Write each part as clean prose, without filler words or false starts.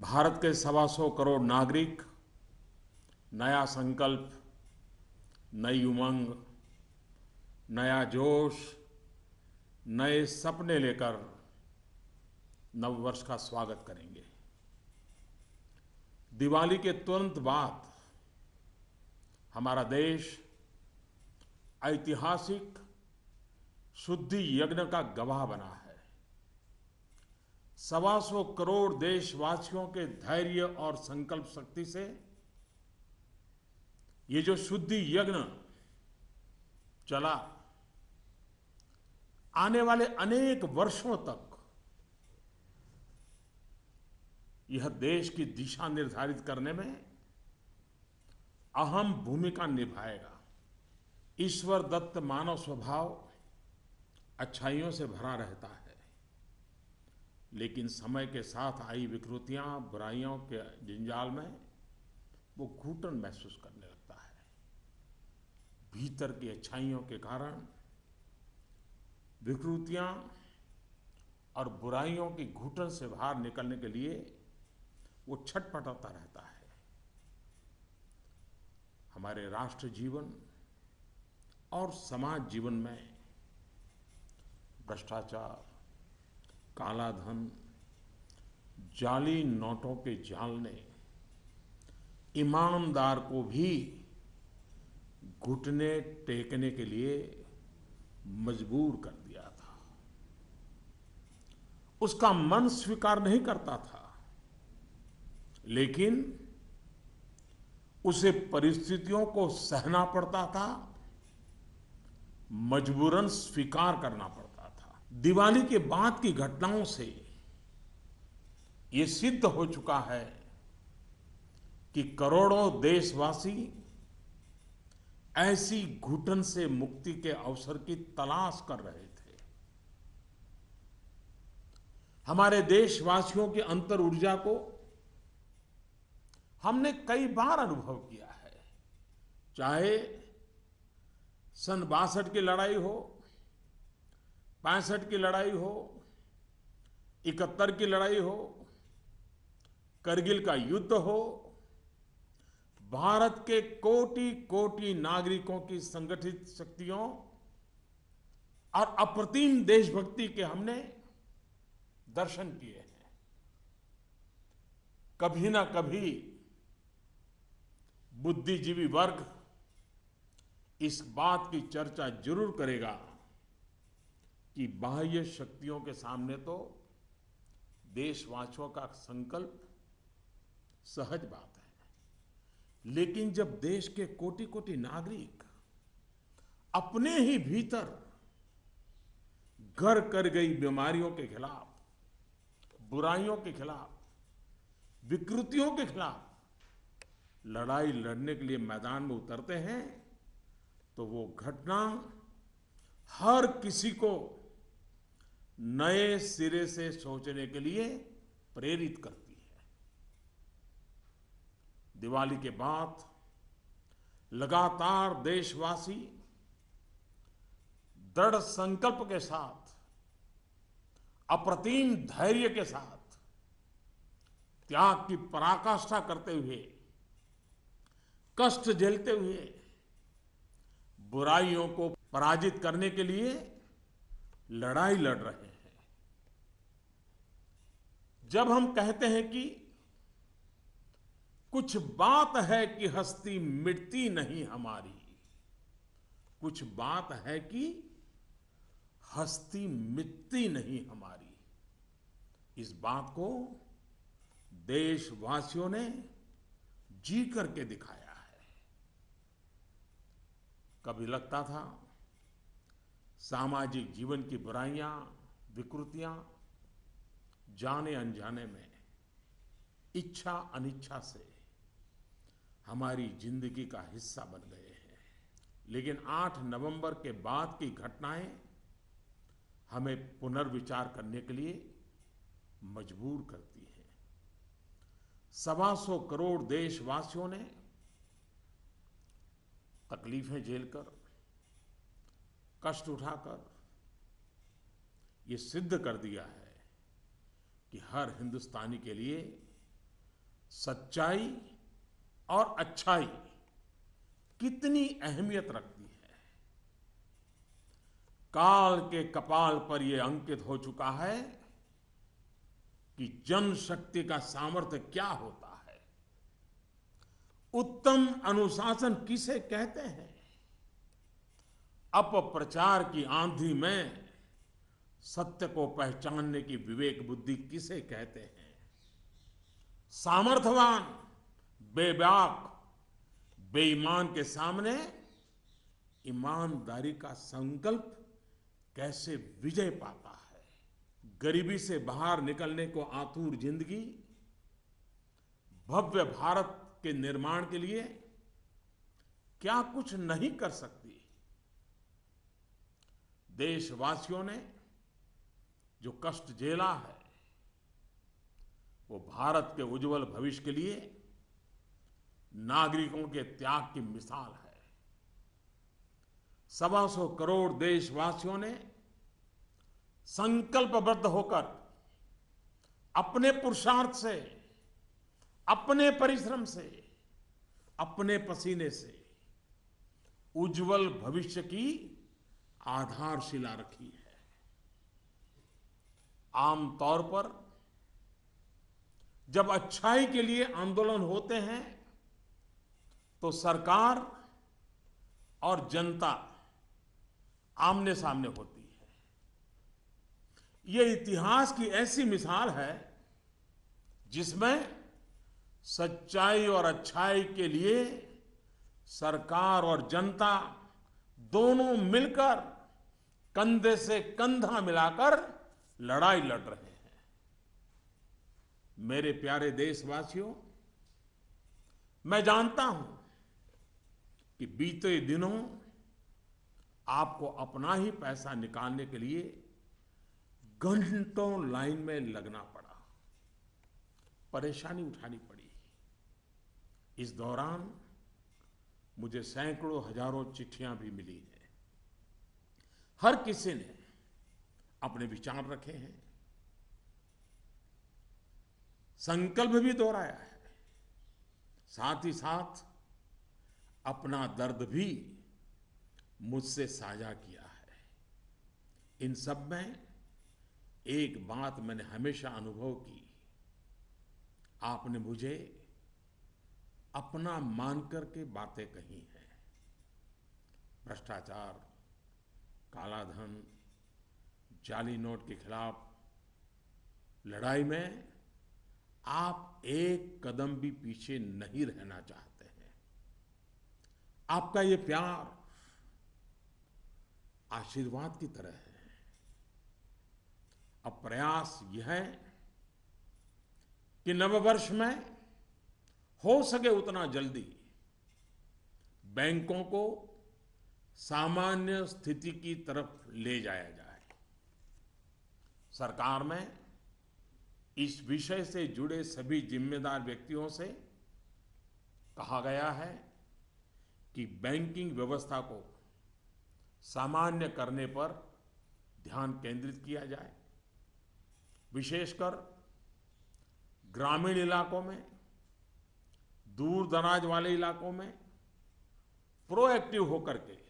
भारत के 125 करोड़ नागरिक नया संकल्प, नई उमंग, नया जोश, नए सपने लेकर नववर्ष का स्वागत करेंगे। दिवाली के तुरंत बाद हमारा देश ऐतिहासिक शुद्धि यज्ञ का गवाह बना है। 125 करोड़ देशवासियों के धैर्य और संकल्प शक्ति से ये जो शुद्धि यज्ञ चला, आने वाले अनेक वर्षों तक यह देश की दिशा निर्धारित करने में अहम भूमिका निभाएगा। ईश्वर दत्त मानव स्वभाव अच्छाइयों से भरा रहता है, लेकिन समय के साथ आई विकृतियां, बुराइयों के जंजाल में वो घुटन महसूस करने लगता है। भीतर की अच्छाइयों के कारण विकृतियां और बुराइयों की घुटन से बाहर निकलने के लिए वो छटपटाता रहता है। हमारे राष्ट्र जीवन और समाज जीवन में भ्रष्टाचार, काला धन, जाली नोटों के जाल ने ईमानदार को भी घुटने टेकने के लिए मजबूर कर दिया था। उसका मन स्वीकार नहीं करता था, लेकिन उसे परिस्थितियों को सहना पड़ता था, मजबूरन स्वीकार करना पड़ता था। दिवाली के बाद की घटनाओं से ये सिद्ध हो चुका है कि करोड़ों देशवासी ऐसी घुटन से मुक्ति के अवसर की तलाश कर रहे थे। हमारे देशवासियों की अंतर ऊर्जा को हमने कई बार अनुभव किया है। चाहे सन 62 की लड़ाई हो, 65 की लड़ाई हो, 71 की लड़ाई हो, करगिल का युद्ध हो, भारत के कोटि कोटि नागरिकों की संगठित शक्तियों और अप्रतिम देशभक्ति के हमने दर्शन किए हैं। कभी ना कभी बुद्धिजीवी वर्ग इस बात की चर्चा जरूर करेगा कि बाह्य शक्तियों के सामने तो देशवासियों का संकल्प सहज बात है, लेकिन जब देश के कोटि कोटि नागरिक अपने ही भीतर घर कर गई बीमारियों के खिलाफ, बुराइयों के खिलाफ, विकृतियों के खिलाफ लड़ाई लड़ने के लिए मैदान में उतरते हैं, तो वो घटना हर किसी को नए सिरे से सोचने के लिए प्रेरित करती है। दिवाली के बाद लगातार देशवासी दृढ़ संकल्प के साथ, अप्रतिम धैर्य के साथ, त्याग की पराकाष्ठा करते हुए, कष्ट झेलते हुए बुराइयों को पराजित करने के लिए लड़ाई लड़ रहे हैं। जब हम कहते हैं कि कुछ बात है कि हस्ती मिटती नहीं हमारी, कुछ बात है कि हस्ती मिटती नहीं हमारी, इस बात को देशवासियों ने जी करके दिखाया है। कभी लगता था सामाजिक जीवन की बुराइयां, विकृतियां जाने अनजाने में, इच्छा अनिच्छा से हमारी जिंदगी का हिस्सा बन गए हैं। लेकिन 8 नवंबर के बाद की घटनाएं हमें पुनर्विचार करने के लिए मजबूर करती हैं। 125 करोड़ देशवासियों ने तकलीफें झेलकर, कष्ट उठाकर ये सिद्ध कर दिया है कि हर हिंदुस्तानी के लिए सच्चाई और अच्छाई कितनी अहमियत रखती है। काल के कपाल पर यह अंकित हो चुका है कि जनशक्ति का सामर्थ्य क्या होता है, उत्तम अनुशासन किसे कहते हैं, अपप्रचार की आंधी में सत्य को पहचानने की विवेक बुद्धि किसे कहते हैं, सामर्थ्यवान बेबाक बेईमान के सामने ईमानदारी का संकल्प कैसे विजय पाता है, गरीबी से बाहर निकलने को आतुर जिंदगी भव्य भारत के निर्माण के लिए क्या कुछ नहीं कर सकती। देशवासियों ने जो कष्ट झेला है वो भारत के उज्जवल भविष्य के लिए नागरिकों के त्याग की मिसाल है। 125 करोड़ देशवासियों ने संकल्पबद्ध होकर अपने पुरुषार्थ से, अपने परिश्रम से, अपने पसीने से उज्जवल भविष्य की आधारशिला रखी है। आमतौर पर जब अच्छाई के लिए आंदोलन होते हैं तो सरकार और जनता आमने सामने होती है। यह इतिहास की ऐसी मिसाल है जिसमें सच्चाई और अच्छाई के लिए सरकार और जनता दोनों मिलकर कंधे से कंधा मिलाकर लड़ाई लड़ रहे हैं। मेरे प्यारे देशवासियों, मैं जानता हूं कि बीते दिनों आपको अपना ही पैसा निकालने के लिए घंटों लाइन में लगना पड़ा, परेशानी उठानी पड़ी। इस दौरान मुझे सैकड़ों हजारों चिट्ठियां भी मिली हैं। हर किसी ने अपने विचार रखे हैं, संकल्प भी दोहराया है, साथ ही साथ अपना दर्द भी मुझसे साझा किया है। इन सब में एक बात मैंने हमेशा अनुभव की, आपने मुझे अपना मानकर के बातें कही हैं। भ्रष्टाचार, कालाधन, जाली नोट के खिलाफ लड़ाई में आप एक कदम भी पीछे नहीं रहना चाहते हैं। आपका ये प्यार आशीर्वाद की तरह है। अब प्रयास यह है कि नववर्ष में हो सके उतना जल्दी बैंकों को सामान्य स्थिति की तरफ ले जाया जाए। सरकार में इस विषय से जुड़े सभी जिम्मेदार व्यक्तियों से कहा गया है कि बैंकिंग व्यवस्था को सामान्य करने पर ध्यान केंद्रित किया जाए। विशेषकर ग्रामीण इलाकों में, दूर दराज वाले इलाकों में प्रोएक्टिव होकर के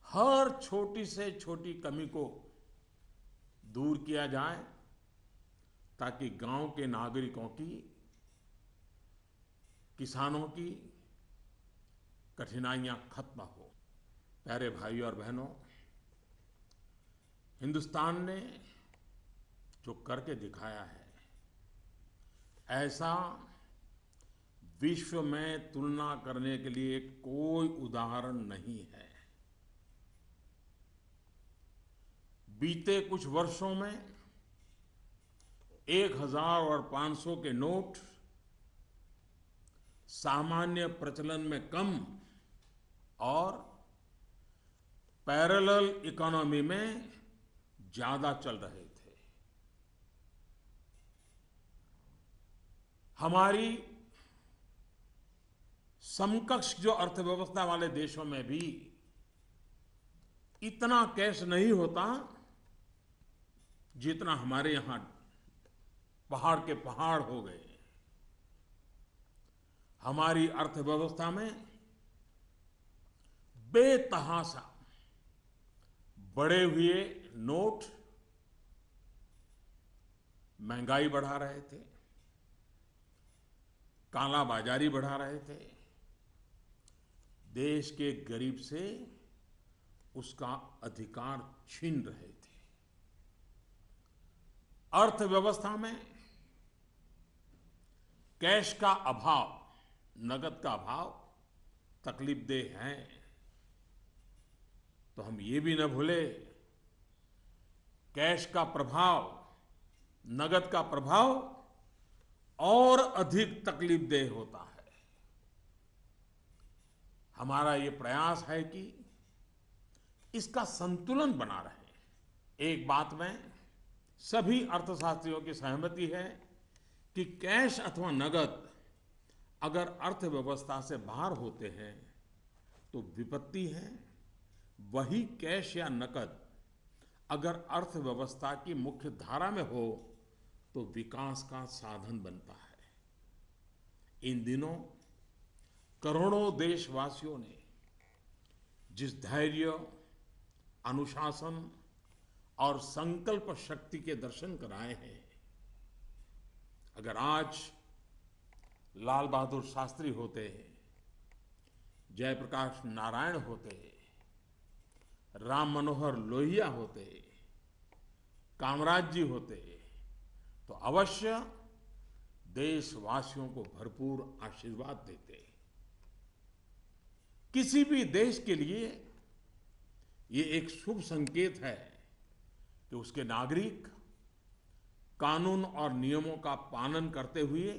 हर छोटी से छोटी कमी को दूर किया जाए ताकि गांव के नागरिकों की, किसानों की कठिनाइयां खत्म हो। प्यारे भाइयों और बहनों, हिंदुस्तान ने जो करके दिखाया है ऐसा विश्व में तुलना करने के लिए कोई उदाहरण नहीं है। बीते कुछ वर्षों में 1000 और 500 के नोट सामान्य प्रचलन में कम और पैरेलल इकोनॉमी में ज्यादा चल रहे थे। हमारी समकक्ष जो अर्थव्यवस्था वाले देशों में भी इतना कैश नहीं होता जितना हमारे यहां पहाड़ के पहाड़ हो गए। हमारी अर्थव्यवस्था में बेतहाशा बढ़े हुए नोट महंगाई बढ़ा रहे थे, कालाबाजारी बढ़ा रहे थे, देश के गरीब से उसका अधिकार छीन रहे थे। अर्थव्यवस्था में कैश का अभाव, नगद का अभाव तकलीफदेह है। तो हम ये भी न भूले, कैश का प्रभाव, नगद का प्रभाव और अधिक तकलीफदेह होता है। हमारा ये प्रयास है कि इसका संतुलन बना रहे। एक बात में सभी अर्थशास्त्रियों की सहमति है कि कैश अथवा नगद अगर अर्थव्यवस्था से बाहर होते हैं तो विपत्ति है। वही कैश या नकद अगर अर्थव्यवस्था की मुख्य धारा में हो तो विकास का साधन बनता है। इन दिनों करोड़ों देशवासियों ने जिस धैर्य, अनुशासन और संकल्प शक्ति के दर्शन कराए हैं, अगर आज लाल बहादुर शास्त्री होते, जयप्रकाश नारायण होते, राम मनोहर लोहिया होते, कामराज जी होते, तो अवश्य देशवासियों को भरपूर आशीर्वाद देते। किसी भी देश के लिए ये एक शुभ संकेत है कि उसके नागरिक कानून और नियमों का पालन करते हुए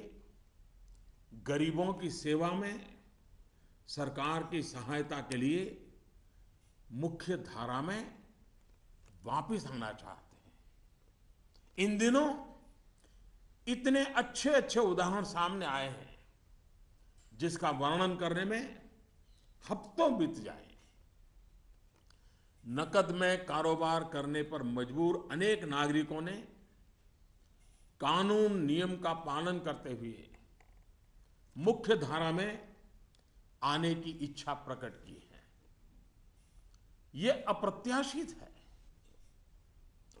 गरीबों की सेवा में सरकार की सहायता के लिए मुख्य धारा में वापस आना चाहते हैं। इन दिनों इतने अच्छे अच्छे उदाहरण सामने आए हैं जिसका वर्णन करने में हफ्तों बीत जाए। नकद में कारोबार करने पर मजबूर अनेक नागरिकों ने कानून नियम का पालन करते हुए मुख्य धारा में आने की इच्छा प्रकट की है। यह अप्रत्याशित है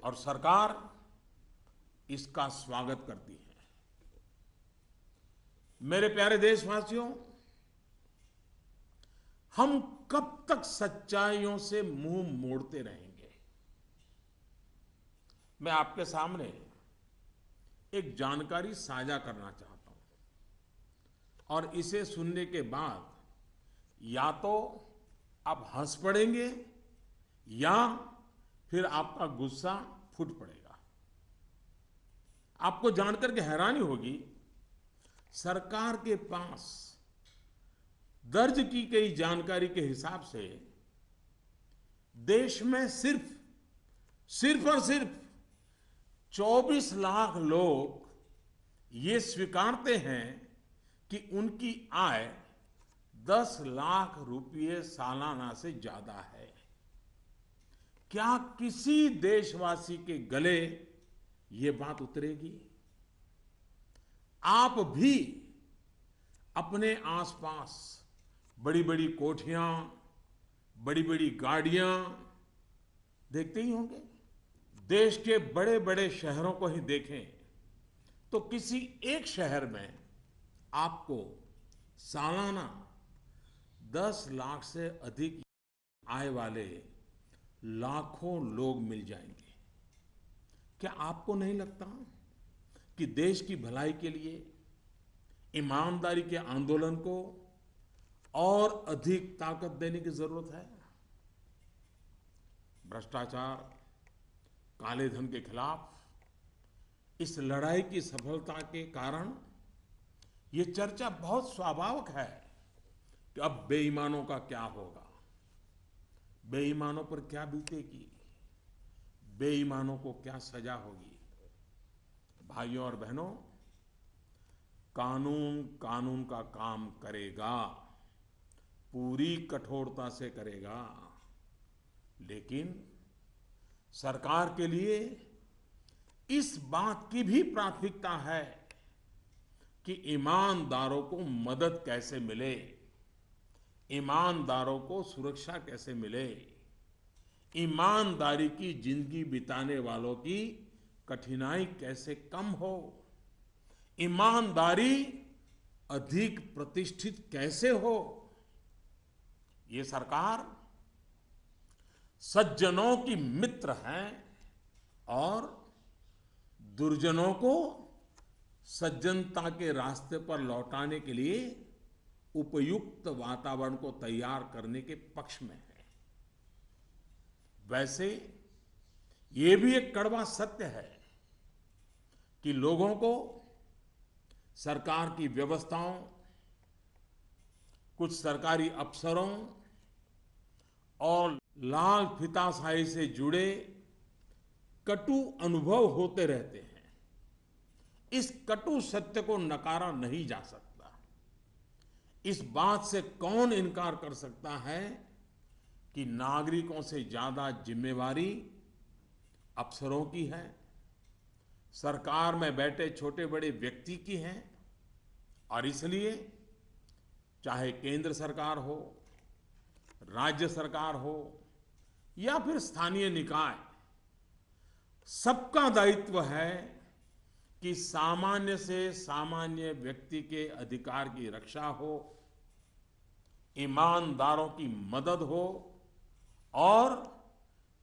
और सरकार इसका स्वागत करती है। मेरे प्यारे देशवासियों, हम कब तक सच्चाइयों से मुंह मोड़ते रहेंगे? मैं आपके सामने एक जानकारी साझा करना चाहता हूं और इसे सुनने के बाद या तो आप हंस पड़ेंगे या फिर आपका गुस्सा फूट पड़ेगा। आपको जानकर के हैरानी होगी, सरकार के पास दर्ज की गई जानकारी के हिसाब से देश में सिर्फ और सिर्फ 24 लाख लोग ये स्वीकारते हैं कि उनकी आय 10 लाख रुपये सालाना से ज्यादा है। क्या किसी देशवासी के गले ये बात उतरेगी? आप भी अपने आसपास बड़ी बड़ी कोठियां, बड़ी बड़ी गाड़ियां देखते ही होंगे। देश के बड़े बड़े शहरों को ही देखें तो किसी एक शहर में आपको सालाना 10 लाख से अधिक आय वाले लाखों लोग मिल जाएंगे। क्या आपको नहीं लगता कि देश की भलाई के लिए ईमानदारी के आंदोलन को और अधिक ताकत देने की जरूरत है? भ्रष्टाचार, काले धन के खिलाफ इस लड़ाई की सफलता के कारण ये चर्चा बहुत स्वाभाविक है कि अब बेईमानों का क्या होगा, बेईमानों पर क्या बीतेगी, बेईमानों को क्या सजा होगी। भाइयों और बहनों, कानून कानून का काम करेगा, पूरी कठोरता से करेगा, लेकिन सरकार के लिए इस बात की भी प्राथमिकता है कि ईमानदारों को मदद कैसे मिले, ईमानदारों को सुरक्षा कैसे मिले, ईमानदारी की जिंदगी बिताने वालों की कठिनाई कैसे कम हो, ईमानदारी अधिक प्रतिष्ठित कैसे हो। ये सरकार सज्जनों की मित्र है और दुर्जनों को सज्जनता के रास्ते पर लौटाने के लिए उपयुक्त वातावरण को तैयार करने के पक्ष में है। वैसे ये भी एक कड़वा सत्य है कि लोगों को सरकार की व्यवस्थाओं, कुछ सरकारी अफसरों और लाल फीताशाही से जुड़े कटु अनुभव होते रहते हैं। इस कटु सत्य को नकारा नहीं जा सकता। इस बात से कौन इनकार कर सकता है कि नागरिकों से ज्यादा जिम्मेवारी अफसरों की है, सरकार में बैठे छोटे बड़े व्यक्ति की है। और इसलिए चाहे केंद्र सरकार हो, राज्य सरकार हो या फिर स्थानीय निकाय, सबका दायित्व है कि सामान्य से सामान्य व्यक्ति के अधिकार की रक्षा हो, ईमानदारों की मदद हो और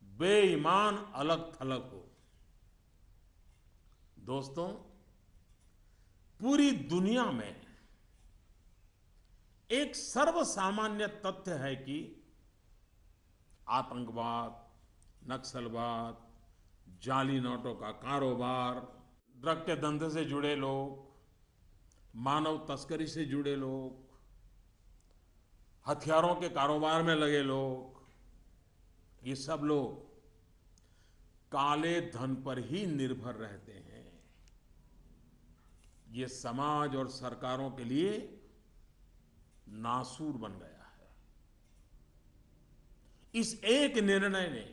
बेईमान अलग थलग हो। दोस्तों, पूरी दुनिया में एक सर्वसामान्य तथ्य है कि आतंकवाद, नक्सलवाद, जाली नोटों का कारोबार, ड्रग के धंधे से जुड़े लोग, मानव तस्करी से जुड़े लोग, हथियारों के कारोबार में लगे लोग, ये सब लोग काले धन पर ही निर्भर रहते हैं। ये समाज और सरकारों के लिए नासूर बन गया है। इस एक निर्णय ने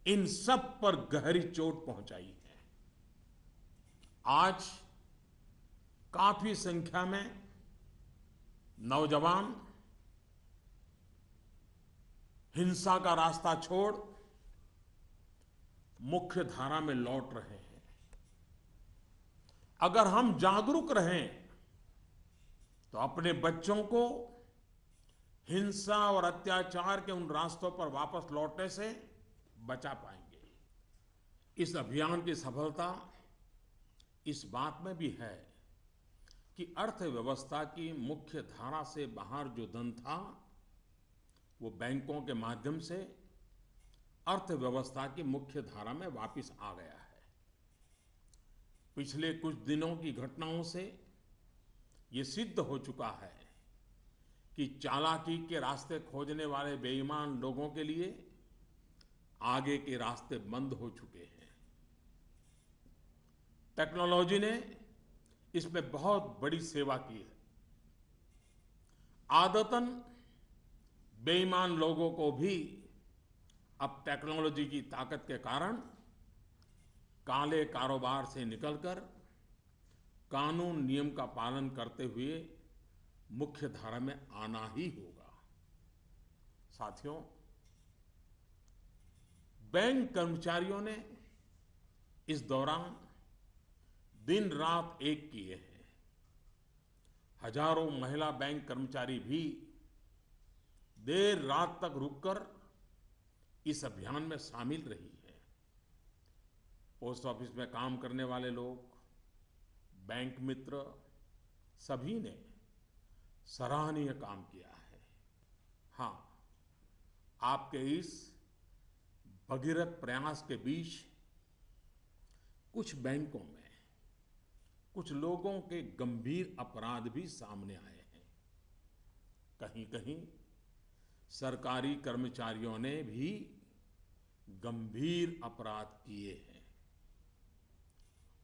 इन सब पर गहरी चोट पहुंचाई है। आज काफी संख्या में नौजवान हिंसा का रास्ता छोड़ मुख्य धारा में लौट रहे हैं। अगर हम जागरूक रहें तो अपने बच्चों को हिंसा और अत्याचार के उन रास्तों पर वापस लौटने से बचा पाएंगे। इस अभियान की सफलता इस बात में भी है कि अर्थव्यवस्था की मुख्य धारा से बाहर जो धन था वो बैंकों के माध्यम से अर्थव्यवस्था की मुख्य धारा में वापस आ गया है। पिछले कुछ दिनों की घटनाओं से ये सिद्ध हो चुका है कि चालाकी के रास्ते खोजने वाले बेईमान लोगों के लिए आगे के रास्ते बंद हो चुके हैं। टेक्नोलॉजी ने इसमें बहुत बड़ी सेवा की है। आदतन बेईमान लोगों को भी अब टेक्नोलॉजी की ताकत के कारण काले कारोबार से निकलकर कानून नियम का पालन करते हुए मुख्य धारा में आना ही होगा। साथियों, बैंक कर्मचारियों ने इस दौरान दिन रात एक किए हैं। हजारों महिला बैंक कर्मचारी भी देर रात तक रुककर इस अभियान में शामिल रही है। पोस्ट ऑफिस में काम करने वाले लोग, बैंक मित्र, सभी ने सराहनीय काम किया है। हाँ, आपके इस भगीरथ प्रयास के बीच कुछ बैंकों में कुछ लोगों के गंभीर अपराध भी सामने आए हैं। कहीं कहीं सरकारी कर्मचारियों ने भी गंभीर अपराध किए हैं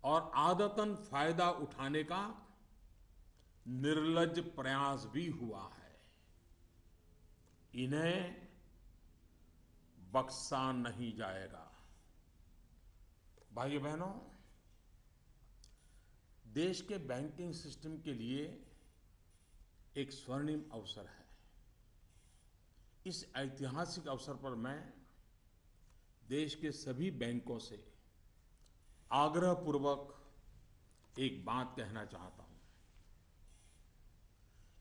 और आदतन फायदा उठाने का निर्लज्ज प्रयास भी हुआ है। इन्हें बख्शा नहीं जाएगा। भाइयों बहनों, देश के बैंकिंग सिस्टम के लिए एक स्वर्णिम अवसर है। इस ऐतिहासिक अवसर पर मैं देश के सभी बैंकों से आग्रहपूर्वक एक बात कहना चाहता हूं।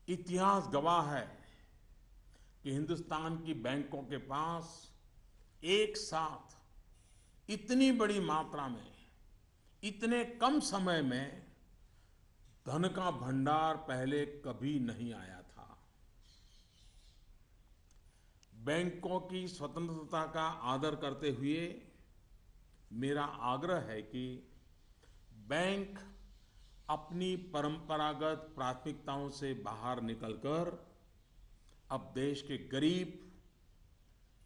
इतिहास गवाह है कि हिंदुस्तान की बैंकों के पास एक साथ इतनी बड़ी मात्रा में इतने कम समय में धन का भंडार पहले कभी नहीं आया था। बैंकों की स्वतंत्रता का आदर करते हुए मेरा आग्रह है कि बैंक अपनी परंपरागत प्राथमिकताओं से बाहर निकलकर अब देश के गरीब,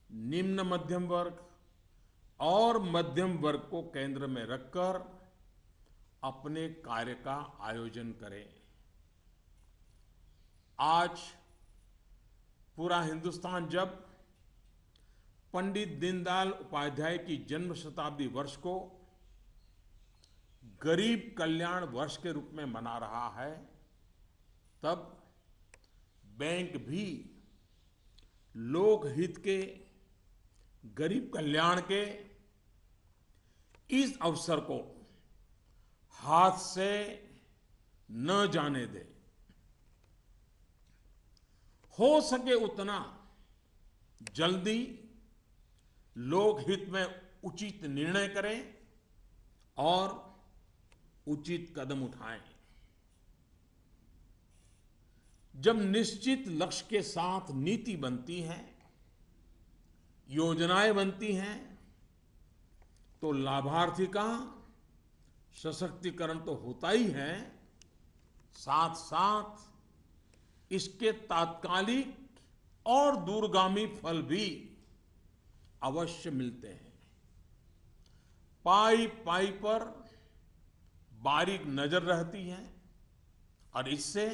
निम्न मध्यम वर्ग और मध्यम वर्ग को केंद्र में रखकर अपने कार्य का आयोजन करें। आज पूरा हिंदुस्तान जब पंडित दीनदयाल उपाध्याय की जन्म शताब्दी वर्ष को गरीब कल्याण वर्ष के रूप में मना रहा है, तब बैंक भी लोकहित के, गरीब कल्याण के इस अवसर को हाथ से न जाने दे। हो सके उतना जल्दी लोकहित में उचित निर्णय करें और उचित कदम उठाएं। जब निश्चित लक्ष्य के साथ नीति बनती है, योजनाएं बनती हैं, तो लाभार्थी का सशक्तिकरण तो होता ही है, साथ साथ इसके तात्कालिक और दूरगामी फल भी अवश्य मिलते हैं। पाई पाई पर बारीक नजर रहती है और इससे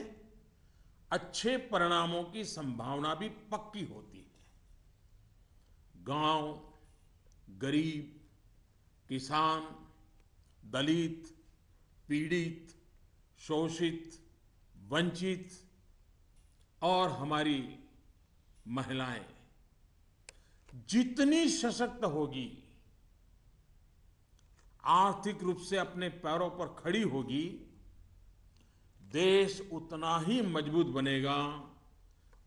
अच्छे परिणामों की संभावना भी पक्की होती है। गांव, गरीब, किसान, दलित, पीड़ित, शोषित, वंचित और हमारी महिलाएं जितनी सशक्त होगी, आर्थिक रूप से अपने पैरों पर खड़ी होगी, देश उतना ही मजबूत बनेगा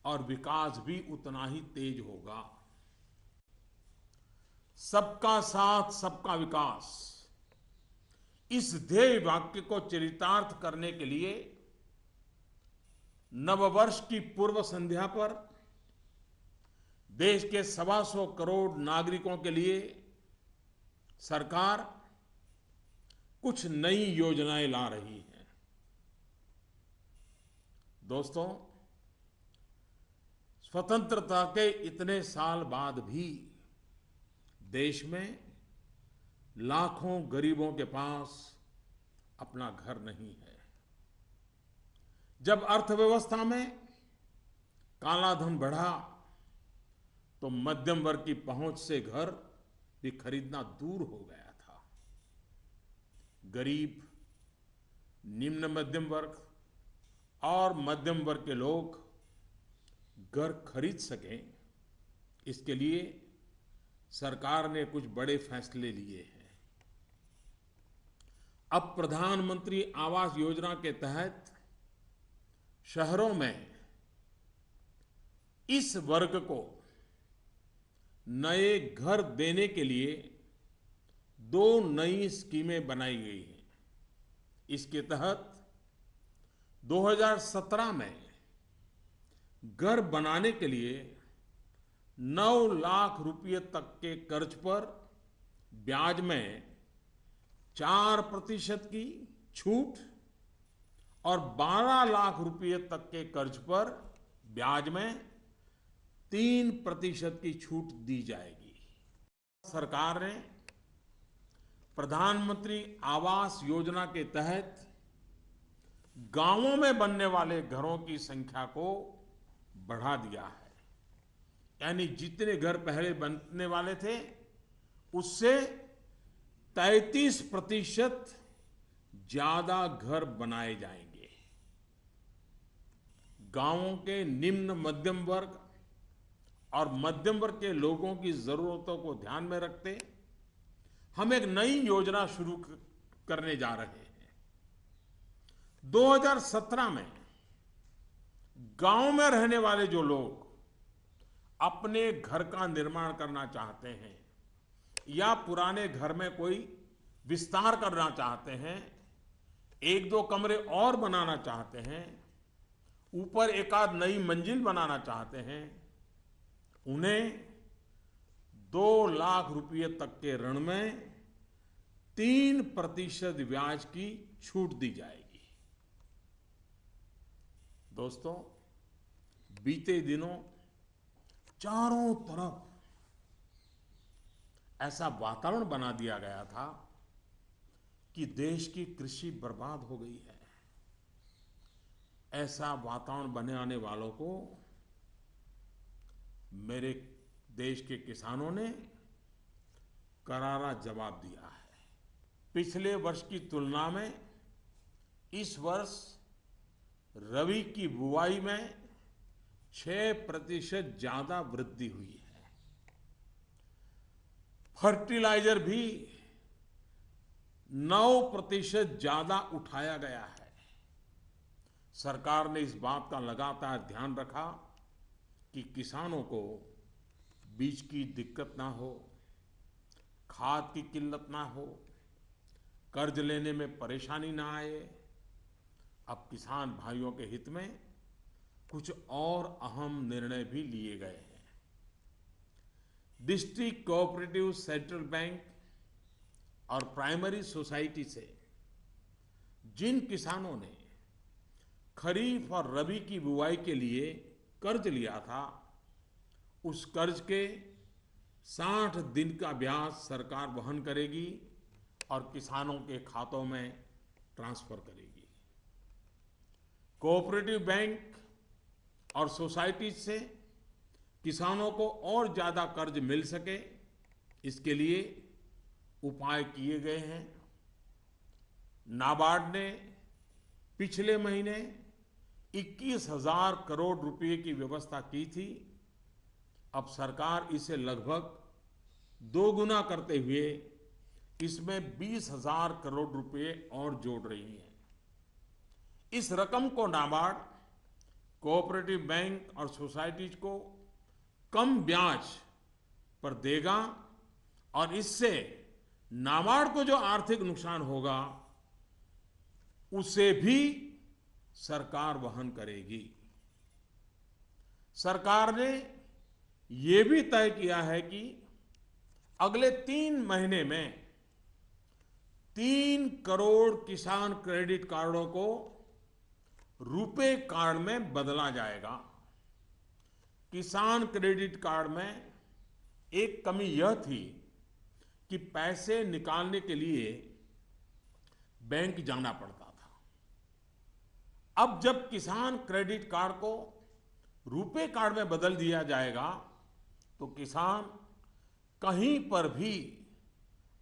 और विकास भी उतना ही तेज होगा। सबका साथ, सबका विकास, इस ध्येय वाक्य को चरितार्थ करने के लिए नववर्ष की पूर्व संध्या पर देश के 125 करोड़ नागरिकों के लिए सरकार कुछ नई योजनाएं ला रही है। दोस्तों, स्वतंत्रता के इतने साल बाद भी देश में लाखों गरीबों के पास अपना घर नहीं है। जब अर्थव्यवस्था में काला धन बढ़ा तो मध्यम वर्ग की पहुंच से घर भी खरीदना दूर हो गया था। गरीब, निम्न मध्यम वर्ग और मध्यम वर्ग के लोग घर खरीद सकें, इसके लिए सरकार ने कुछ बड़े फैसले लिए हैं। अब प्रधानमंत्री आवास योजना के तहत शहरों में इस वर्ग को नए घर देने के लिए 2 नई स्कीमें बनाई गई हैं। इसके तहत 2017 में घर बनाने के लिए 9 लाख रुपए तक के कर्ज पर ब्याज में 4% की छूट और 12 लाख रुपए तक के कर्ज पर ब्याज में 3% की छूट दी जाएगी। सरकार ने प्रधानमंत्री आवास योजना के तहत गांवों में बनने वाले घरों की संख्या को बढ़ा दिया है। यानी जितने घर पहले बनने वाले थे, उससे 33% ज्यादा घर बनाए जाएंगे। गांवों के निम्न मध्यम वर्ग और मध्यम वर्ग के लोगों की जरूरतों को ध्यान में रखते हम एक नई योजना शुरू करने जा रहे हैं। 2017 में गांव में रहने वाले जो लोग अपने घर का निर्माण करना चाहते हैं या पुराने घर में कोई विस्तार करना चाहते हैं, एक दो कमरे और बनाना चाहते हैं, ऊपर एक आध नई मंजिल बनाना चाहते हैं, उन्हें 2 लाख रुपए तक के ऋण में 3% ब्याज की छूट दी जाएगी। दोस्तों, बीते दिनों चारों तरफ ऐसा वातावरण बना दिया गया था कि देश की कृषि बर्बाद हो गई है। ऐसा वातावरण बनाने वालों को मेरे देश के किसानों ने करारा जवाब दिया है। पिछले वर्ष की तुलना में इस वर्ष रबी की बुआई में 6% ज्यादा वृद्धि हुई है। फर्टिलाइजर भी 9% ज्यादा उठाया गया है। सरकार ने इस बात का लगातार ध्यान रखा कि किसानों को बीज की दिक्कत ना हो, खाद की किल्लत ना हो, कर्ज लेने में परेशानी ना आए। अब किसान भाइयों के हित में कुछ और अहम निर्णय भी लिए गए हैं। डिस्ट्रिक्ट कोऑपरेटिव सेंट्रल बैंक और प्राइमरी सोसाइटी से जिन किसानों ने खरीफ और रबी की बुआई के लिए कर्ज लिया था, उस कर्ज के 60 दिन का ब्याज सरकार वहन करेगी और किसानों के खातों में ट्रांसफर करेगी। कोऑपरेटिव बैंक और सोसाइटी से किसानों को और ज्यादा कर्ज मिल सके, इसके लिए उपाय किए गए हैं। नाबार्ड ने पिछले महीने 21,000 करोड़ रुपए की व्यवस्था की थी। अब सरकार इसे लगभग 2 गुना करते हुए इसमें 20,000 करोड़ रुपए और जोड़ रही है। इस रकम को नाबार्ड कोऑपरेटिव बैंक और सोसाइटीज को कम ब्याज पर देगा और इससे नाबार्ड को जो आर्थिक नुकसान होगा उसे भी सरकार वहन करेगी। सरकार ने यह भी तय किया है कि अगले 3 महीने में 3 करोड़ किसान क्रेडिट कार्डों को रुपे कार्ड में बदला जाएगा। किसान क्रेडिट कार्ड में एक कमी यह थी कि पैसे निकालने के लिए बैंक जाना पड़ता था। अब जब किसान क्रेडिट कार्ड को रुपे कार्ड में बदल दिया जाएगा तो किसान कहीं पर भी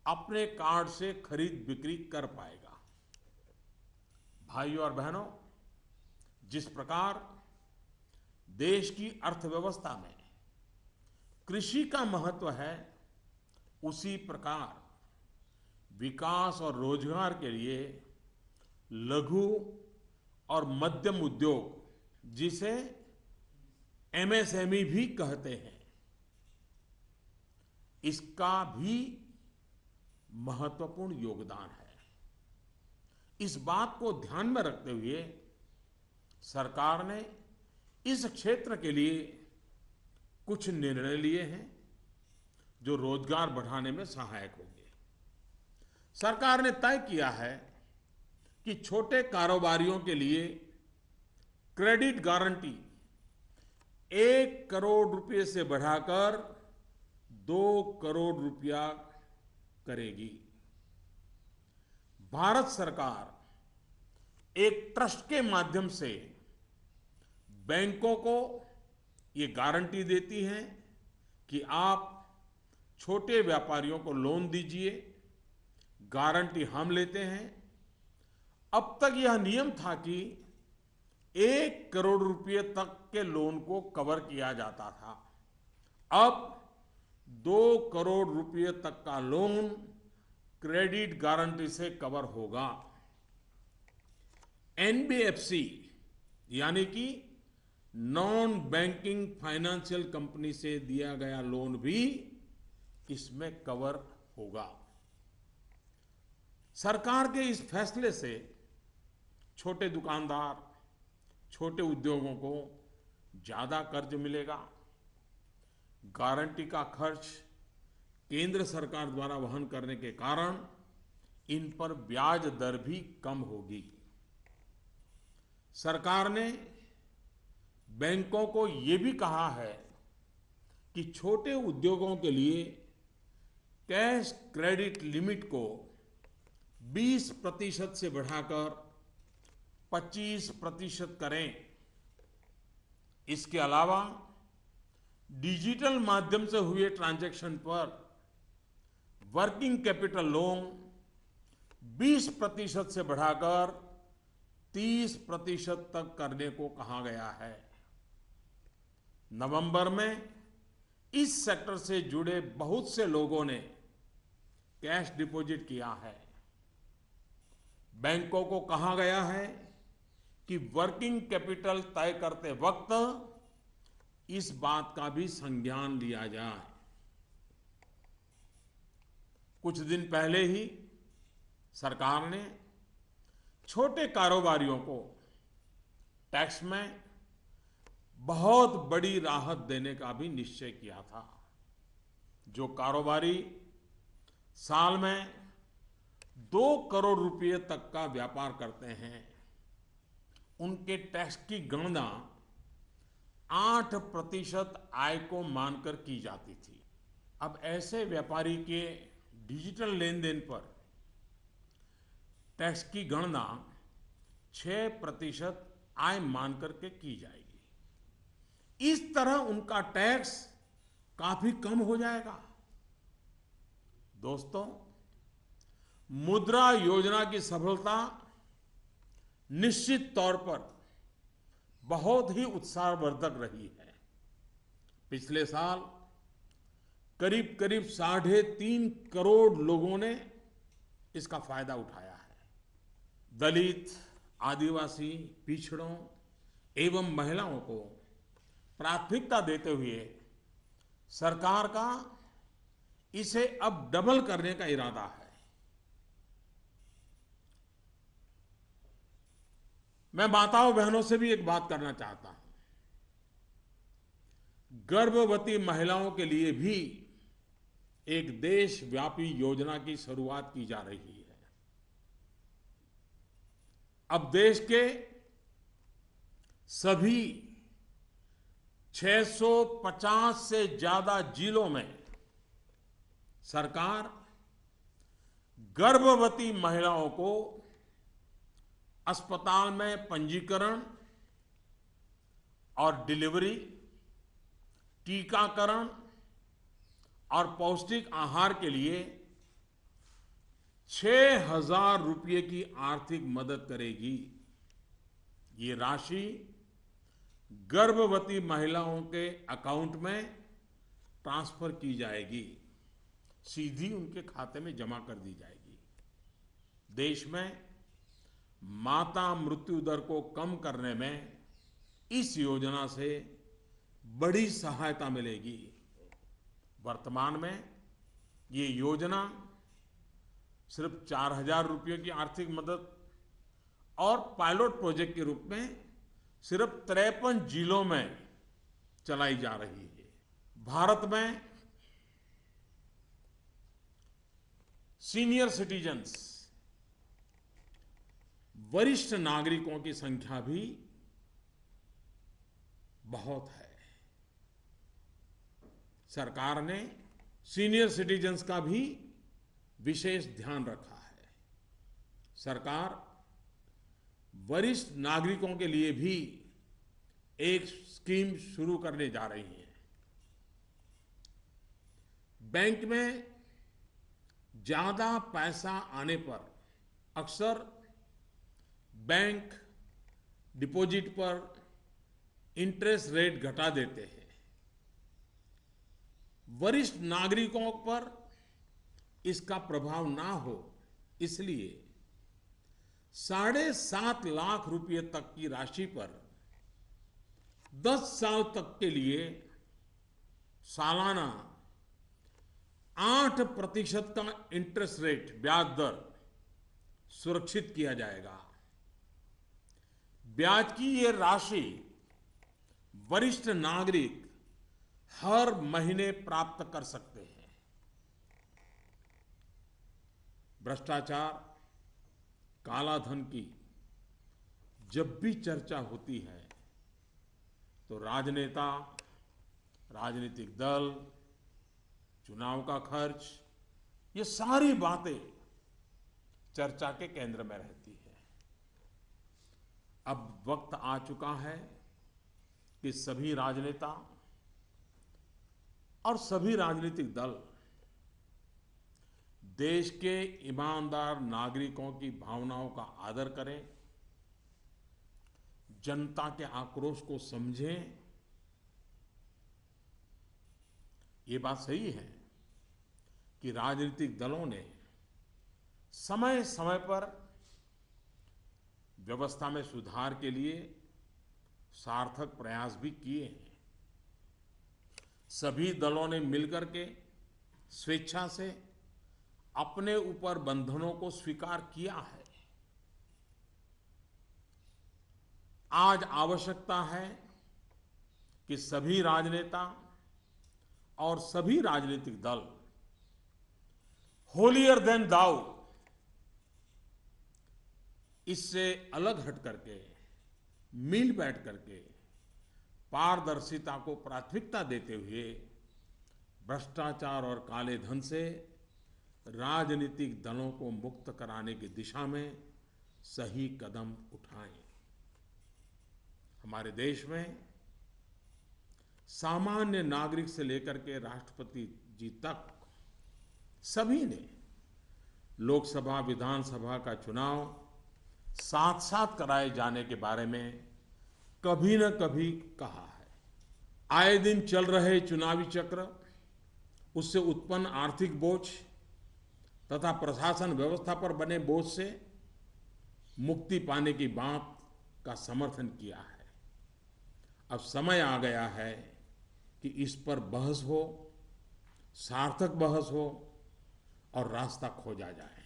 अपने कार्ड से खरीद बिक्री कर पाएगा। भाइयों और बहनों, जिस प्रकार देश की अर्थव्यवस्था में कृषि का महत्व है, उसी प्रकार विकास और रोजगार के लिए लघु और मध्यम उद्योग, जिसे एमएसएमई भी कहते हैं, इसका भी महत्वपूर्ण योगदान है। इस बात को ध्यान में रखते हुए सरकार ने इस क्षेत्र के लिए कुछ निर्णय लिए हैं जो रोजगार बढ़ाने में सहायक होंगे। सरकार ने तय किया है कि छोटे कारोबारियों के लिए क्रेडिट गारंटी 1 करोड़ रुपए से बढ़ाकर 2 करोड़ रुपया करेगी। भारत सरकार एक ट्रस्ट के माध्यम से बैंकों को ये गारंटी देती है कि आप छोटे व्यापारियों को लोन दीजिए, गारंटी हम लेते हैं अब तक यह नियम था कि 1 करोड़ रुपए तक के लोन को कवर किया जाता था। अब 2 करोड़ रुपए तक का लोन क्रेडिट गारंटी से कवर होगा। एनबीएफसी यानी कि नॉन बैंकिंग फाइनेंशियल कंपनी से दिया गया लोन भी इसमें कवर होगा। सरकार के इस फैसले से छोटे दुकानदार, छोटे उद्योगों को ज्यादा कर्ज मिलेगा। गारंटी का खर्च केंद्र सरकार द्वारा वहन करने के कारण इन पर ब्याज दर भी कम होगी। सरकार ने बैंकों को ये भी कहा है कि छोटे उद्योगों के लिए कैश क्रेडिट लिमिट को 20% से बढ़ाकर 25% करें। इसके अलावा डिजिटल माध्यम से हुए ट्रांजैक्शन पर वर्किंग कैपिटल लोन 20% से बढ़ाकर 30% तक करने को कहा गया है। नवंबर में इस सेक्टर से जुड़े बहुत से लोगों ने कैश डिपॉजिट किया है। बैंकों को कहा गया है कि वर्किंग कैपिटल तय करते वक्त इस बात का भी संज्ञान लिया जाए। कुछ दिन पहले ही सरकार ने छोटे कारोबारियों को टैक्स में बहुत बड़ी राहत देने का भी निश्चय किया था। जो कारोबारी साल में 2 करोड़ रुपए तक का व्यापार करते हैं, उनके टैक्स की गणना 8% आय को मानकर की जाती थी। अब ऐसे व्यापारी के डिजिटल लेन देन पर टैक्स की गणना 6% आय मानकर के की जाएगी। इस तरह उनका टैक्स काफी कम हो जाएगा। दोस्तों, मुद्रा योजना की सफलता निश्चित तौर पर बहुत ही उत्साहवर्धक रही है। पिछले साल करीब करीब 3.5 करोड़ लोगों ने इसका फायदा उठाया है। दलित, आदिवासी, पिछड़ों एवं महिलाओं को प्राथमिकता देते हुए सरकार का इसे अब डबल करने का इरादा है। मैं माताओं बहनों से भी एक बात करना चाहता हूं। गर्भवती महिलाओं के लिए भी एक देशव्यापी योजना की शुरुआत की जा रही है। अब देश के सभी 650 से ज्यादा जिलों में सरकार गर्भवती महिलाओं को अस्पताल में पंजीकरण और डिलीवरी, टीकाकरण और पौष्टिक आहार के लिए 6,000 रुपये की आर्थिक मदद करेगी। ये राशि गर्भवती महिलाओं के अकाउंट में ट्रांसफर की जाएगी, सीधी उनके खाते में जमा कर दी जाएगी। देश में माता मृत्यु दर को कम करने में इस योजना से बड़ी सहायता मिलेगी। वर्तमान में ये योजना सिर्फ 4,000 रुपये की आर्थिक मदद और पायलट प्रोजेक्ट के रूप में सिर्फ 53 जिलों में चलाई जा रही है। भारत में सीनियर सिटीजन्स, वरिष्ठ नागरिकों की संख्या भी बहुत है। सरकार ने सीनियर सिटीजन्स का भी विशेष ध्यान रखा है। सरकार वरिष्ठ नागरिकों के लिए भी एक स्कीम शुरू करने जा रही है। बैंक में ज्यादा पैसा आने पर अक्सर बैंक डिपॉजिट पर इंटरेस्ट रेट घटा देते हैं। वरिष्ठ नागरिकों पर इसका प्रभाव ना हो इसलिए 7.5 लाख रुपए तक की राशि पर 10 साल तक के लिए सालाना 8% का इंटरेस्ट रेट ब्याज दर सुरक्षित किया जाएगा। ब्याज की ये राशि वरिष्ठ नागरिक हर महीने प्राप्त कर सकते हैं। भ्रष्टाचार, काला धन की जब भी चर्चा होती है तो राजनेता, राजनीतिक दल, चुनाव का खर्च, ये सारी बातें चर्चा के केंद्र में रहती है। अब वक्त आ चुका है कि सभी राजनेता और सभी राजनीतिक दल देश के ईमानदार नागरिकों की भावनाओं का आदर करें, जनता के आक्रोश को समझें। ये बात सही है कि राजनीतिक दलों ने समय समय पर व्यवस्था में सुधार के लिए सार्थक प्रयास भी किए हैं। सभी दलों ने मिलकर के स्वेच्छा से अपने ऊपर बंधनों को स्वीकार किया है। आज आवश्यकता है कि सभी राजनेता और सभी राजनीतिक दल होलियर देन दाऊ इससे अलग हट करके मिल बैठ करके पारदर्शिता को प्राथमिकता देते हुए भ्रष्टाचार और काले धन से राजनीतिक दलों को मुक्त कराने की दिशा में सही कदम उठाएं। हमारे देश में सामान्य नागरिक से लेकर के राष्ट्रपति जी तक सभी ने लोकसभा, विधानसभा का चुनाव साथ साथ कराए जाने के बारे में कभी न कभी कहा है। आए दिन चल रहे चुनावी चक्र, उससे उत्पन्न आर्थिक बोझ तथा प्रशासन व्यवस्था पर बने बोझ से मुक्ति पाने की बात का समर्थन किया है। अब समय आ गया है कि इस पर बहस हो, सार्थक बहस हो और रास्ता खोजा जाए।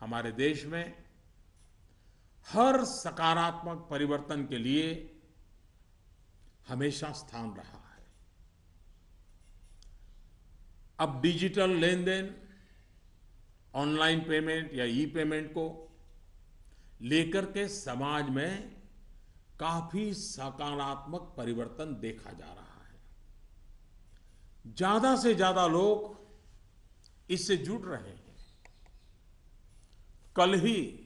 हमारे देश में हर सकारात्मक परिवर्तन के लिए हमेशा स्थान रहा है। अब डिजिटल लेन देन, ऑनलाइन पेमेंट या ई पेमेंट को लेकर के समाज में काफी सकारात्मक परिवर्तन देखा जा रहा है। ज्यादा से ज्यादा लोग इससे जुड़ रहे हैं। कल ही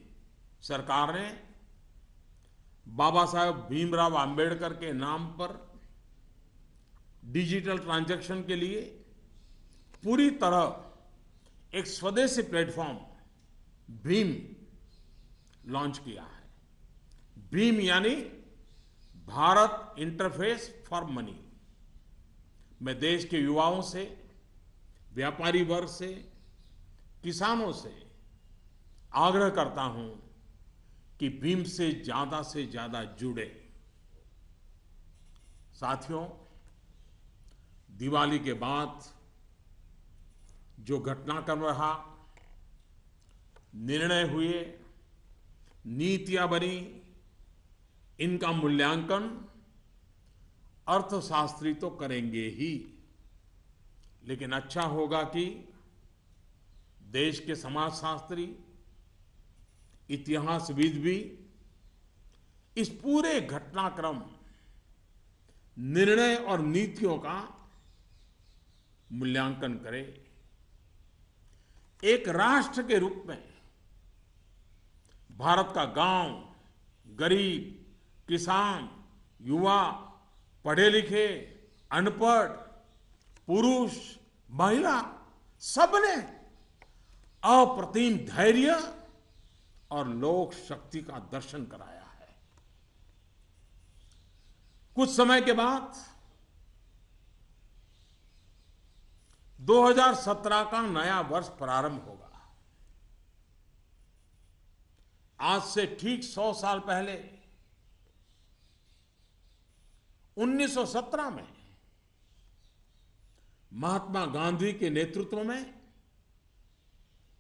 सरकार ने बाबा साहेब भीमराव अंबेडकर के नाम पर डिजिटल ट्रांजैक्शन के लिए पूरी तरह एक स्वदेशी प्लेटफॉर्म भीम लॉन्च किया है। भीम यानी भारत इंटरफेस फॉर मनी। मैं देश के युवाओं से, व्यापारी वर्ग से, किसानों से आग्रह करता हूं कि भीम से ज्यादा जुड़े। साथियों, दिवाली के बाद जो घटनाक्रम रहा, निर्णय हुए, नीतियां बनी, इनका मूल्यांकन अर्थशास्त्री तो करेंगे ही, लेकिन अच्छा होगा कि देश के समाजशास्त्री, इतिहासविद भी इस पूरे घटनाक्रम, निर्णय और नीतियों का मूल्यांकन करें। एक राष्ट्र के रूप में भारत का गांव, गरीब, किसान, युवा, पढ़े लिखे, अनपढ़, पुरुष, महिला, सबने अप्रतिम धैर्य और लोक शक्ति का दर्शन कराया है। कुछ समय के बाद 2017 का नया वर्ष प्रारंभ होगा। आज से ठीक 100 साल पहले 1917 में महात्मा गांधी के नेतृत्व में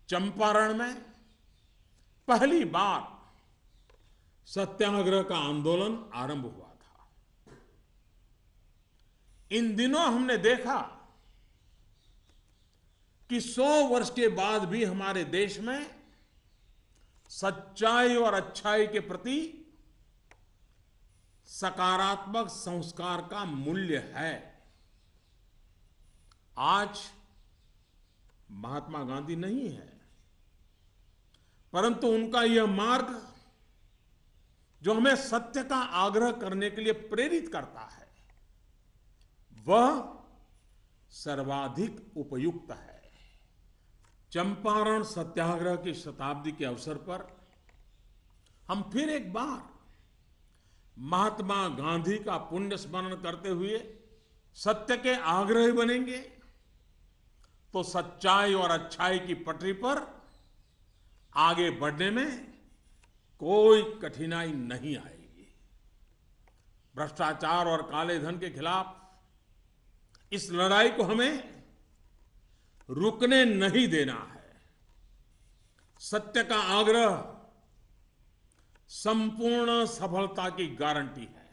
चंपारण में पहली बार सत्याग्रह का आंदोलन आरंभ हुआ था। इन दिनों हमने देखा कि 100 वर्ष के बाद भी हमारे देश में सच्चाई और अच्छाई के प्रति सकारात्मक संस्कार का मूल्य है। आज महात्मा गांधी नहीं है, परंतु उनका यह मार्ग जो हमें सत्य का आग्रह करने के लिए प्रेरित करता है, वह सर्वाधिक उपयुक्त है। चंपारण सत्याग्रह की शताब्दी के अवसर पर हम फिर एक बार महात्मा गांधी का पुण्य स्मरण करते हुए सत्य के आग्रही बनेंगे तो सच्चाई और अच्छाई की पटरी पर आगे बढ़ने में कोई कठिनाई नहीं आएगी। भ्रष्टाचार और काले धन के खिलाफ इस लड़ाई को हमें रुकने नहीं देना है। सत्य का आग्रह संपूर्ण सफलता की गारंटी है।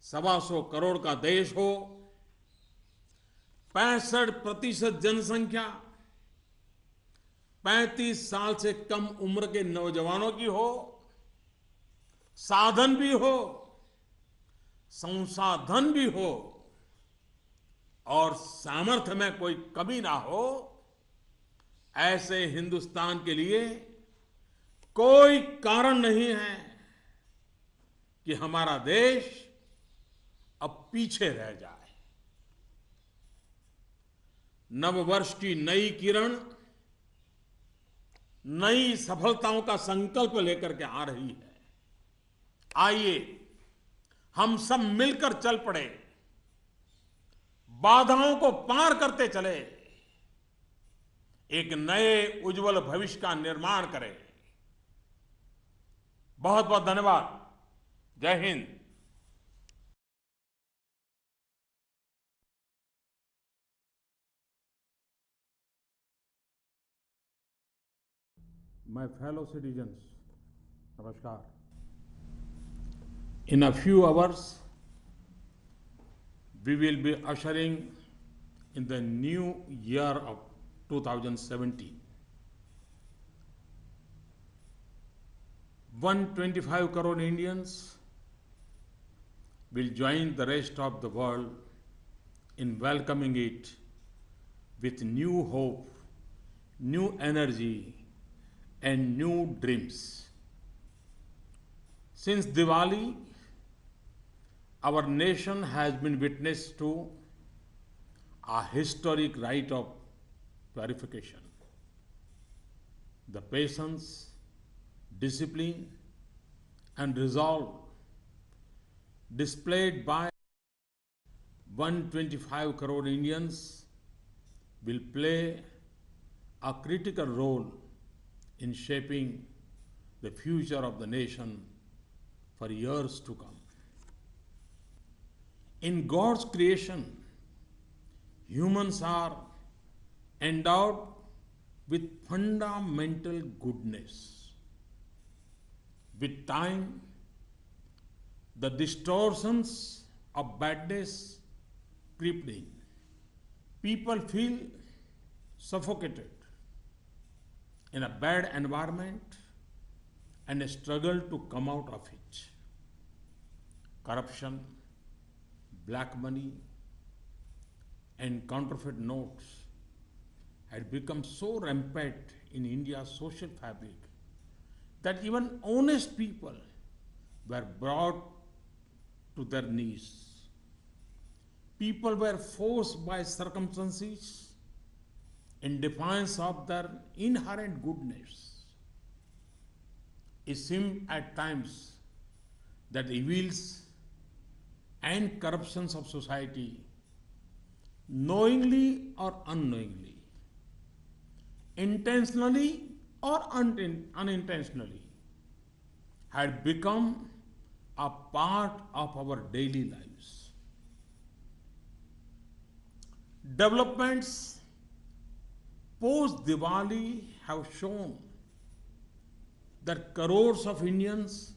125 करोड़ का देश हो, 65% जनसंख्या 35 साल से कम उम्र के नौजवानों की हो, साधन भी हो, संसाधन भी हो और सामर्थ्य में कोई कमी ना हो, ऐसे हिंदुस्तान के लिए कोई कारण नहीं है कि हमारा देश अब पीछे रह जाए। नववर्ष की नई किरण नई सफलताओं का संकल्प लेकर के आ रही है। आइए हम सब मिलकर चल पड़े, बाधाओं को पार करते चले, एक नए उज्जवल भविष्य का निर्माण करें। बहुत बहुत धन्यवाद। जय Hind. My fellow citizens, namaskar. In a few hours, we will be ushering in the new year of 2017. 125 crore Indians will join the rest of the world in welcoming it with new hope, new energy, and new dreams. Since Diwali, our nation has been witness to a historic rite of purification. The patience, discipline, and resolve displayed by 125 crore Indians will play a critical role in shaping the future of the nation for years to come. In God's creation, humans are endowed with fundamental goodness. With time, the distortions of badness creep in. People feel suffocated in a bad environment and struggle to come out of it. Corruption, black money, and counterfeit notes had become so rampant in India's social fabric that even honest people were brought to their knees. People were forced by circumstances in defiance of their inherent goodness it seems at times that evils and corruptions of society, knowingly or unknowingly, intentionally or unintentionally, had become a part of our daily lives. Developments post Diwali have shown that crores of Indians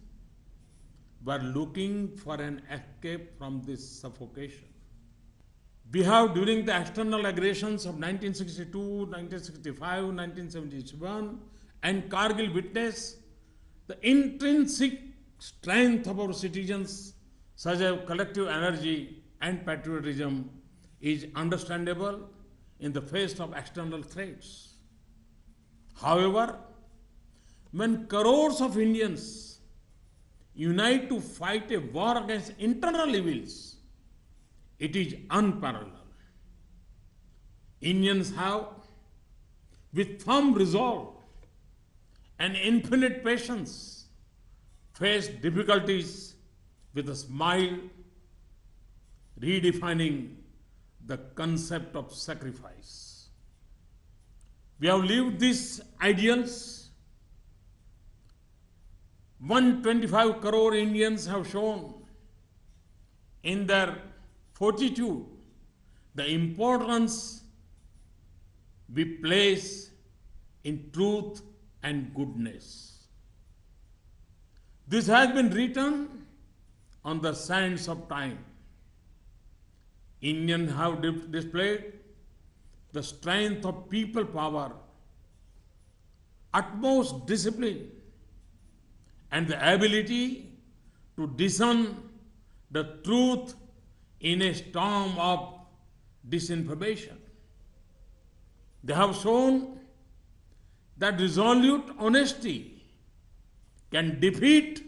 were looking for an escape from this suffocation. We have, during the external aggressions of 1962, 1965, 1977, and Kargil, witnessed the intrinsic strength of our citizens, such as collective energy and patriotism, is understandable in the face of external threats. However, when crores of Indians unite to fight a war against internal evils, it is unparalleled. Indians have, with firm resolve and infinite patience, faced difficulties with a smile, redefining the concept of sacrifice. We have lived these ideals. 125 crore Indians have shown in their fortitude the importance we place in truth and goodness. This has been written on the sands of time. Indians have displayed the strength of people power, utmost discipline, and the ability to discern the truth in a storm of disinformation. They have shown that resolute honesty can defeat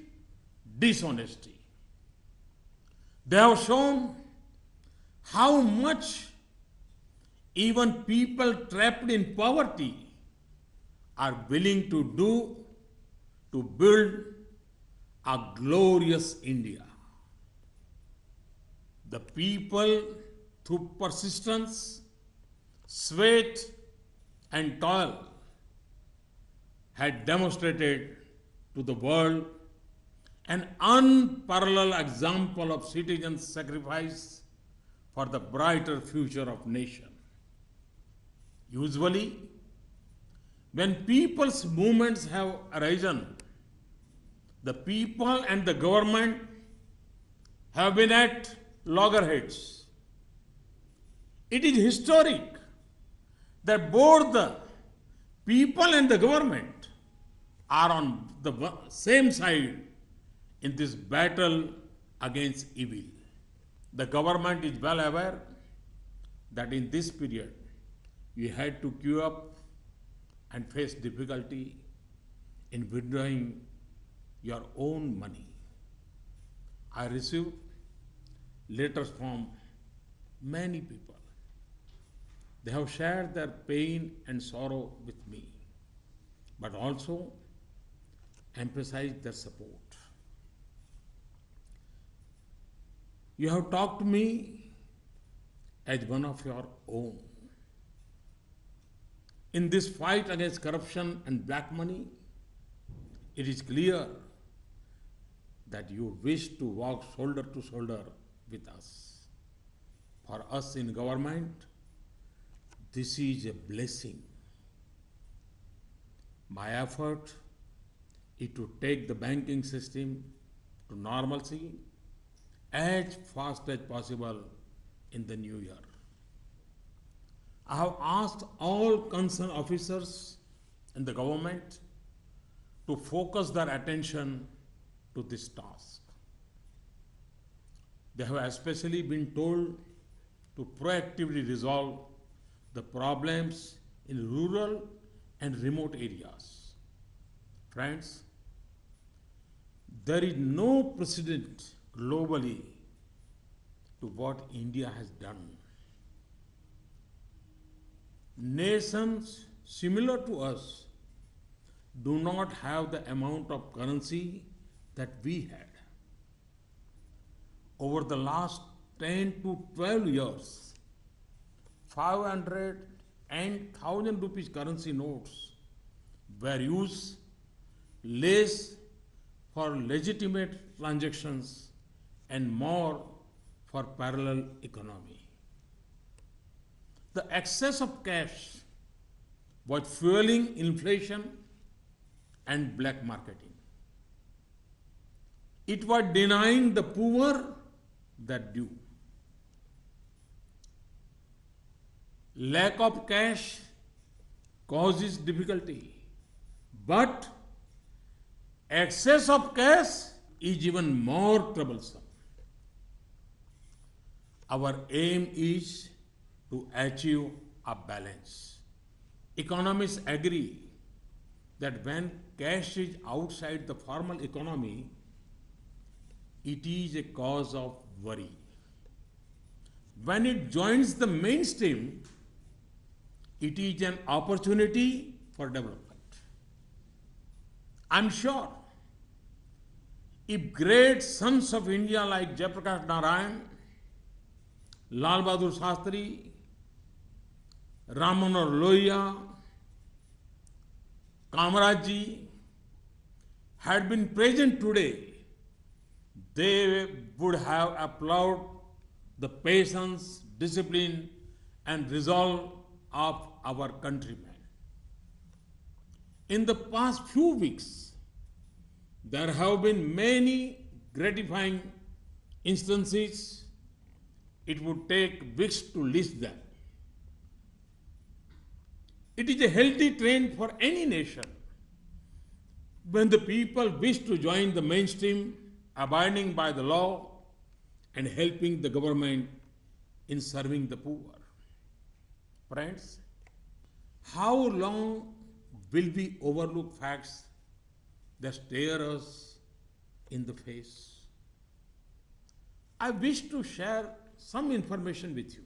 dishonesty. They have shown how much even people trapped in poverty are willing to do to build a glorious India. The people, through persistence, sweat, and toil, had demonstrated to the world an unparalleled example of citizens' sacrifice for the brighter future of nation. Usually, when people's movements have arisen, the people and the government have been at loggerheads. It is historic that both the people and the government are on the same side in this battle against evil. The government is well aware that in this period you had to queue up and face difficulty in withdrawing your own money. I received letters from many people. They have shared their pain and sorrow with me, but also emphasized their support. You have talked to me as one of your own. In this fight against corruption and black money, it is clear that you wish to walk shoulder to shoulder with us. For us in government, this is a blessing. My effort is to take the banking system to normalcy as fast as possible in the new year. I have asked all concerned officers in the government to focus their attention to this task. They have especially been told to proactively resolve the problems in rural and remote areas. Friends, there is no precedent globally to what India has done. Nations similar to us do not have the amount of currency that we had. Over the last 10 to 12 years, 500 and 1000 rupees currency notes were used less for legitimate transactions and more for parallel economy. The excess of cash was fueling inflation and black marketing. It was denying the poor their due. Lack of cash causes difficulty, but excess of cash is even more troublesome. Our aim is to achieve a balance. Economists agree that when cash is outside the formal economy, it is a cause of worry. When it joins the mainstream, it is an opportunity for development. I'm sure if great sons of India like Jayaprakash Narayan, Lal Bahadur Shastri, Ram Manohar Lohia, Kamaraj ji had been present today, they would have applauded the patience, discipline, and resolve of our countrymen. In the past few weeks, there have been many gratifying instances. It would take weeks to list them. It is a healthy trend for any nation when the people wish to join the mainstream, abiding by the law and helping the government in serving the poor. Friends, how long will we overlook facts that stare us in the face? I wish to share some information with you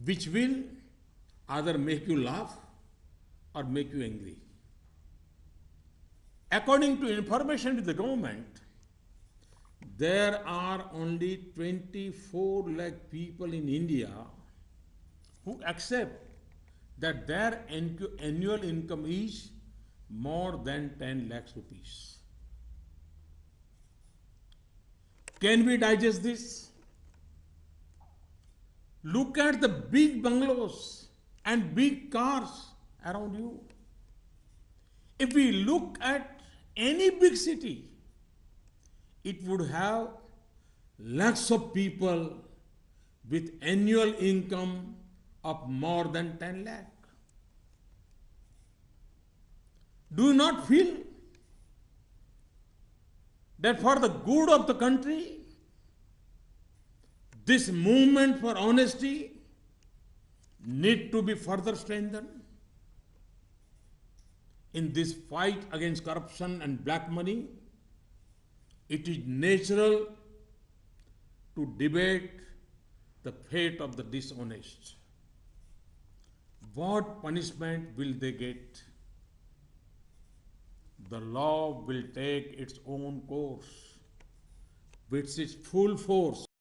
which will either make you laugh or make you angry. According to information with the government, there are only 24 lakh people in India who accept that their annual income is more than 10 lakhs rupees. Can we digest this? Look at the big bungalows and big cars around you. If we look at any big city, it would have lakhs of people with annual income of more than 10 lakh. Do you not feel that for the good of the country, this movement for honesty need to be further strengthened? In this fight against corruption and black money, it is natural to debate the fate of the dishonest. What punishment will they get? The law will take its own course with its full force